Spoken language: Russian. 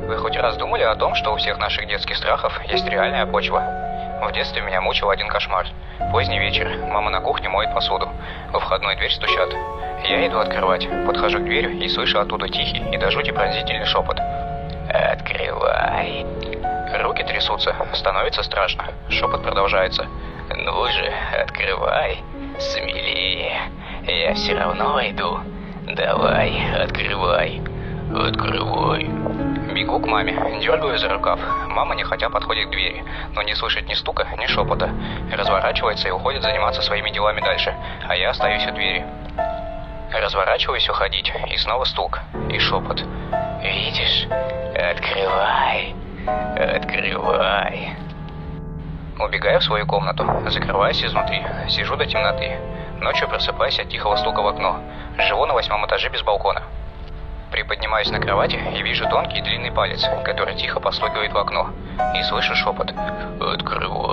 Вы хоть раз думали о том, что у всех наших детских страхов есть реальная почва? В детстве меня мучил один кошмар. Поздний вечер, мама на кухне моет посуду. Во входную дверь стучат. Я иду открывать, подхожу к двери и слышу оттуда тихий и до жути пронзительный шепот. «Открывай!» Руки трясутся, становится страшно. Шепот продолжается. «Ну же, открывай! Смелее! Я все равно войду! Давай, открывай! Открывай!» Бегу к маме, дергаю за рукав. Мама нехотя подходит к двери, но не слышит ни стука, ни шепота. Разворачивается и уходит заниматься своими делами дальше, а я остаюсь у двери. Разворачиваюсь уходить, и снова стук, и шепот. «Видишь? Открывай! Открывай!» Убегаю в свою комнату, закрываюсь изнутри, сижу до темноты. Ночью просыпаюсь от тихого стука в окно. Живу на 8-м этаже без балкона. Приподнимаюсь на кровати и вижу тонкий длинный палец, который тихо постукивает в окно. И слышу шепот. «Открывай!»